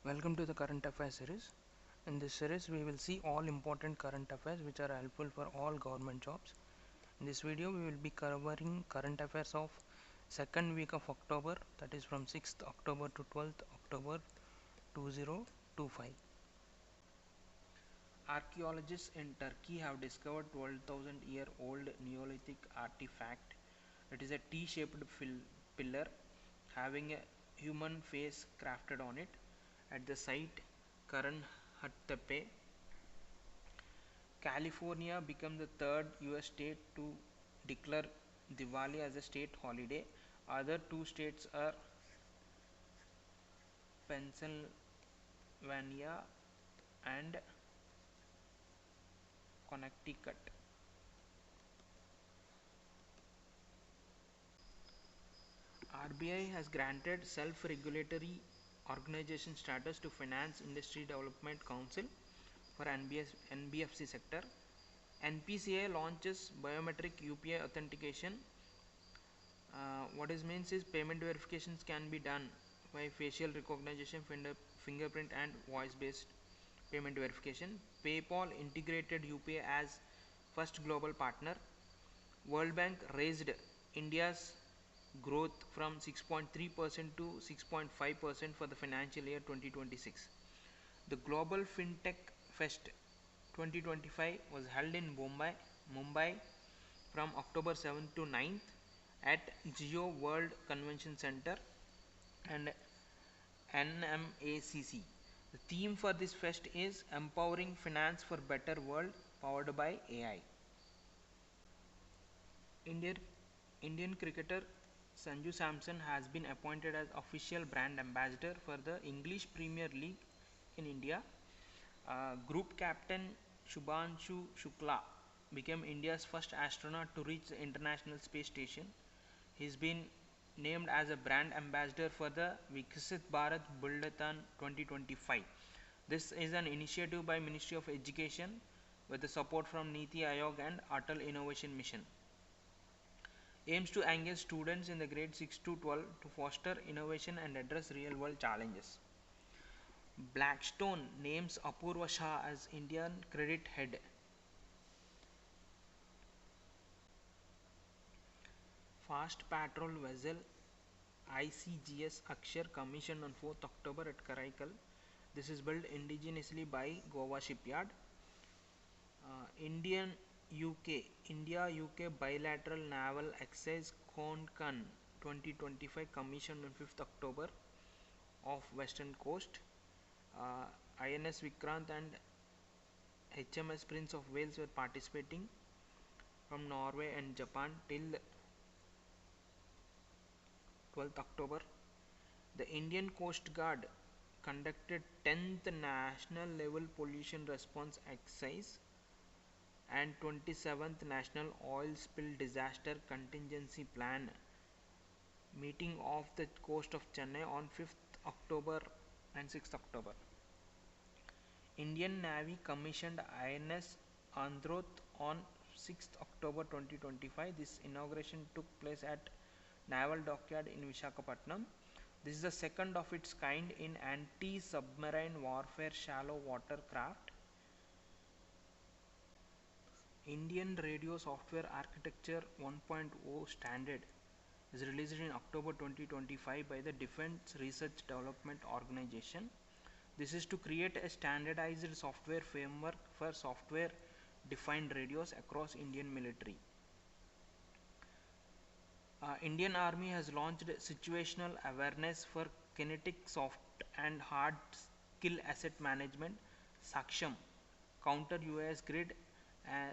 Welcome to the current affairs series. In this series we will see all important current affairs which are helpful for all government jobs. In this video we will be covering current affairs of second week of October, that is from 6th October to 12th October 2025. Archaeologists in Turkey have discovered 12,000-year-old Neolithic artifact. It is a T-shaped pillar having a human face crafted on it. At the site, Karanhattepe, California became the third US state to declare Diwali as a state holiday. Other two states are Pennsylvania and Connecticut. RBI has granted self-regulatory organization status to Finance Industry Development Council for NBFC sector. NPCI launches biometric UPI authentication. What it means is payment verifications can be done by facial recognition, fingerprint and voice-based payment verification. PayPal integrated UPI as first global partner. World Bank raised India's growth from 6.3% to 6.5% for the financial year 2026. The Global FinTech Fest 2025 was held in Mumbai from October 7th to 9th at Geo World Convention Center and NMACC. The theme for this fest is Empowering Finance for Better World, powered by AI. Indian cricketer Sanju Samson has been appointed as official brand ambassador for the English Premier League in India. Group captain Shubhanshu Shukla became India's first astronaut to reach the International Space Station. He's been named as a brand ambassador for the Viksit Bharat Buildathon 2025. This is an initiative by Ministry of Education with the support from Niti Aayog and Atal Innovation Mission. Aims to engage students in the grade 6 to 12 to foster innovation and address real world challenges. Blackstone names Apurva Shah as Indian credit head. Fast patrol vessel ICGS Akshar commissioned on 4th October at Karaikal. This is built indigenously by Goa Shipyard. India UK bilateral naval exercise Konkan 2025 commissioned on 5th October off western coast. INS Vikrant and HMS Prince of Wales were participating from Norway and Japan till 12th October. The Indian Coast Guard conducted 10th National Level Pollution Response Exercise and 27th National Oil Spill Disaster Contingency Plan meeting off the coast of Chennai on 5th October and 6th October. Indian Navy commissioned INS Androth on 6th October 2025. This inauguration took place at Naval Dockyard in Visakhapatnam. This is the second of its kind in anti-submarine warfare shallow water craft. Indian Radio Software Architecture 1.0 standard is released in October 2025 by the Defense Research Development Organization. This is to create a standardized software framework for software defined radios across Indian military. Indian Army has launched situational awareness for kinetic soft and hard skill asset management Saksham counter UAS grid.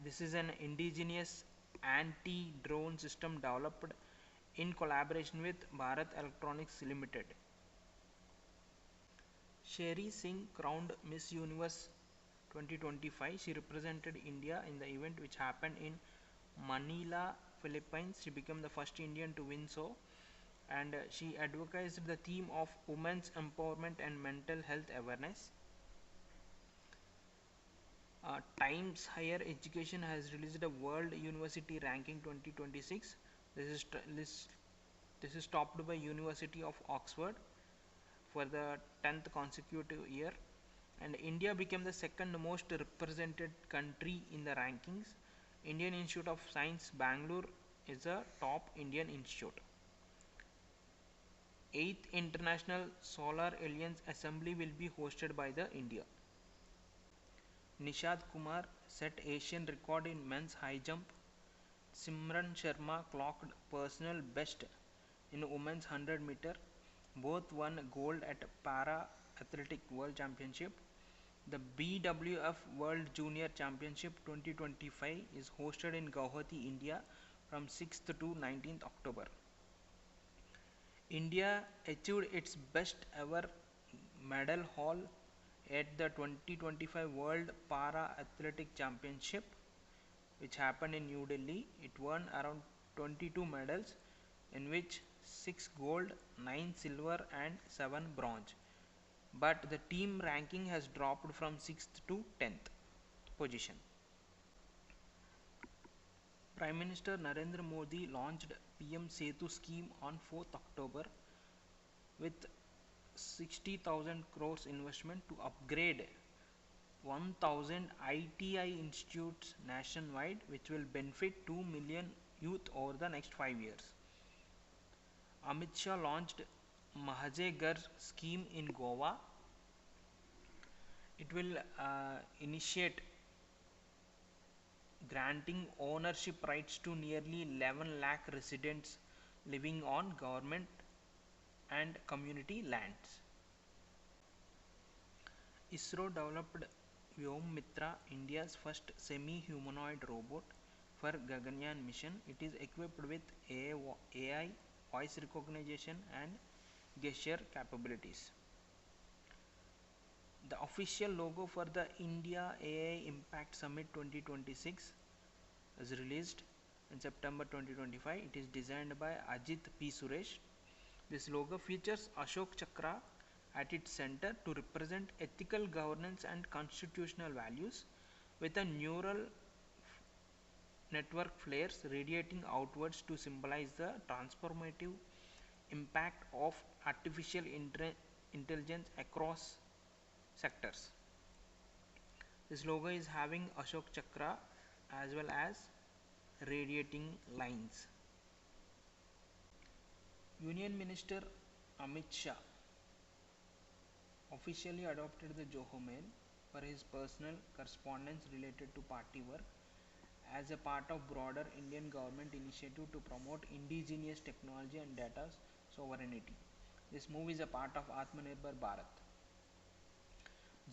This is an indigenous anti-drone system developed in collaboration with Bharat Electronics Limited. Sherry Singh crowned Miss Universe 2025. She represented India in the event which happened in Manila, Philippines. She became the first Indian to win so, and she advocated the theme of women's empowerment and mental health awareness. Times Higher Education has released a World University Ranking 2026. This is topped by University of Oxford. for the 10th consecutive year, and India became the second most represented country in the rankings. Indian Institute of Science Bangalore is a top Indian institute. 8th International Solar Alliance Assembly will be hosted by the India. Nishad Kumar set Asian record in men's high jump. Simran Sharma clocked personal best in women's 100 meter. Both won gold at Para Athletic World Championship. The BWF World Junior Championship 2025 is hosted in Guwahati, India from 6th to 19th October. India achieved its best ever medal haul at the 2025 World Para Athletic Championship, which happened in New Delhi. It won around 22 medals, in which 6 gold, 9 silver, and 7 bronze. But the team ranking has dropped from 6th to 10th position. Prime Minister Narendra Modi launched PM Setu scheme on 4th October with 60,000 crores investment to upgrade 1,000 ITI institutes nationwide, which will benefit 2 million youth over the next 5 years. Amit Shah launched Mahaje Ghar scheme in Goa. It will initiate granting ownership rights to nearly 11 lakh residents living on government and community lands. ISRO developed Vyom-Mitra, India's first semi-humanoid robot for Gaganyaan mission. It is equipped with AI, voice recognition and gesture capabilities. The official logo for the India AI Impact Summit 2026 is released in September 2025. It is designed by Ajit P. Suresh. This logo features Ashok Chakra at its center to represent ethical governance and constitutional values, with a neural network flares radiating outwards to symbolize the transformative impact of artificial intelligence across sectors. This logo is having Ashok Chakra as well as radiating lines. Union Minister Amit Shah officially adopted the Johor Mail for his personal correspondence related to party work as a part of broader Indian government initiative to promote indigenous technology and data sovereignty. This move is a part of Atmanirbhar Bharat.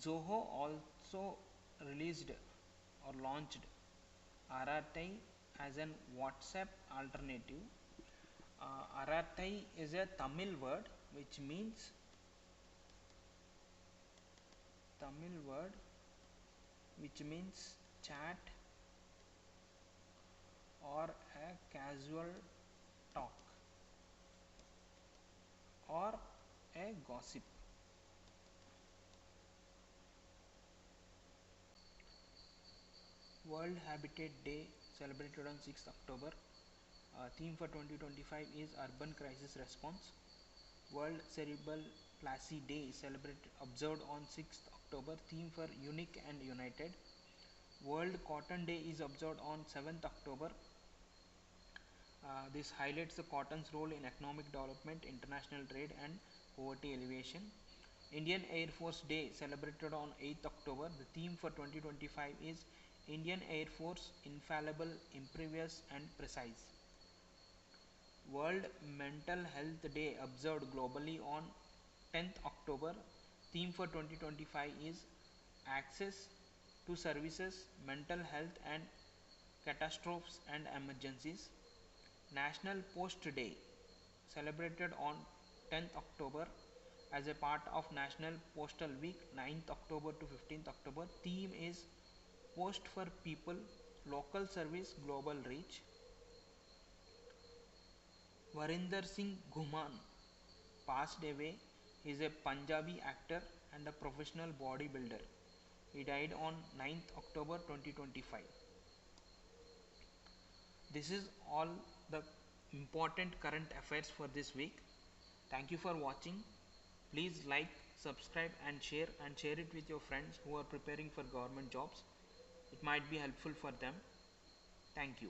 Zoho also released or launched RRTI as an WhatsApp alternative. RRTI is a Tamil word which means chat or a casual talk or a gossip. World Habitat Day celebrated on 6th October. Theme for 2025 is Urban Crisis Response. World Cerebral Palsy Day observed on 6th October. Theme for Unique and United. World Cotton Day is observed on 7th October. This highlights the cotton's role in economic development, international trade and poverty alleviation. Indian Air Force Day celebrated on 8th October. The theme for 2025 is Indian Air Force Infallible, Impervious and Precise. World Mental Health Day observed globally on 10th October. Theme for 2025 is Access to Services, Mental Health and Catastrophes and Emergencies. National Post Day celebrated on 10th October as a part of National Postal Week 9th October to 15th October. Theme is Post for People, Local Service, Global Reach. Varinder Singh Ghuman passed away. He is a Punjabi actor and a professional bodybuilder. He died on 9th October 2025. This is all the important current affairs for this week. Thank you for watching. Please like, subscribe and share it with your friends who are preparing for government jobs. It might be helpful for them. Thank you.